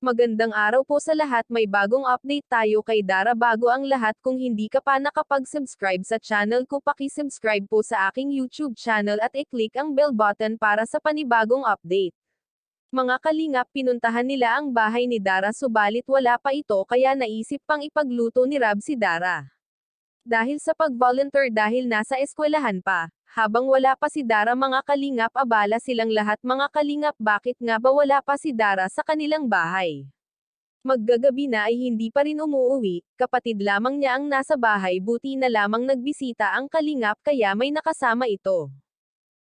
Magandang araw po sa lahat, may bagong update tayo kay Dara. Bago ang lahat, kung hindi ka pa nakapag-subscribe sa channel ko, paki-subscribe po sa aking YouTube channel at i-click ang bell button para sa panibagong update. Mga kalingap, pinuntahan nila ang bahay ni Dara subalit wala pa ito kaya naisip pang ipagluto ni Rab si Dara. Dahil sa pag-volunteer dahil nasa eskwelahan pa. Habang wala pa si Dara, mga kalingap, abala silang lahat. Mga kalingap, bakit nga ba wala pa si Dara sa kanilang bahay? Maggagabi na ay hindi pa rin umuuwi, kapatid lamang niya ang nasa bahay, buti na lamang nagbisita ang kalingap kaya may nakasama ito.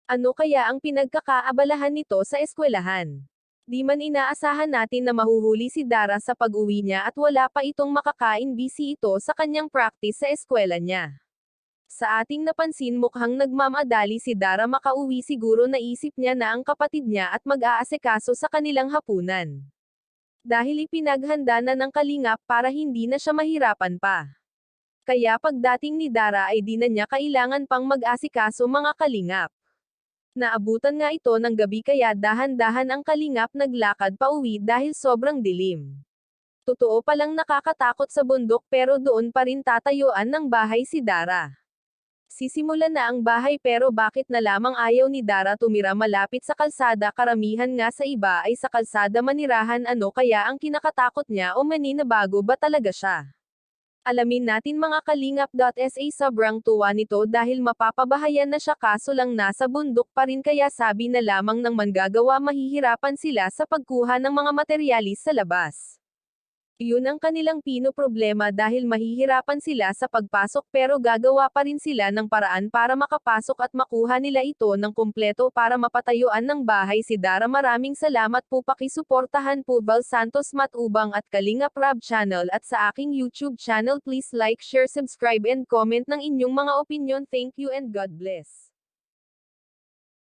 Ano kaya ang pinagkakaabalahan nito sa eskwelahan? Di man inaasahan natin na mahuhuli si Dara sa pag-uwi niya at wala pa itong makakain, busy ito sa kanyang practice sa eskwela niya. Sa ating napansin, mukhang nagmamadali si Dara makauwi, siguro naisip niya na ang kapatid niya at mag-aasikaso sa kanilang hapunan. Dahil ipinaghanda na ng kalingap para hindi na siya mahirapan pa. Kaya pagdating ni Dara ay di na niya kailangan pang mag-asikaso, mga kalingap. Naabutan nga ito ng gabi kaya dahan-dahan ang kalingap naglakad pauwi dahil sobrang dilim. Totoo palang nakakatakot sa bundok pero doon pa rin tatayuan ng bahay si Dara. Sisimulan na ang bahay pero bakit na lamang ayaw ni Dara tumira malapit sa kalsada? Karamihan nga sa iba ay sa kalsada manirahan, ano kaya ang kinakatakot niya o maninabago ba talaga siya? Alamin natin, mga kalingap.sa. Sobrang tuwa nito dahil mapapabahayan na siya kaso lang nasa bundok pa rin kaya sabi na lamang ng manggagawa mahihirapan sila sa pagkuha ng mga materyalis sa labas. Yun ang kanilang pinoproblema dahil mahihirapan sila sa pagpasok pero gagawa pa rin sila ng paraan para makapasok at makuha nila ito ng kumpleto para mapatayuan ng bahay si Dara. Maraming salamat po, pakisuportahan po Val Santos Matubang at Kalingap Rab channel at sa aking YouTube channel. Please like, share, subscribe and comment ng inyong mga opinion. Thank you and God bless.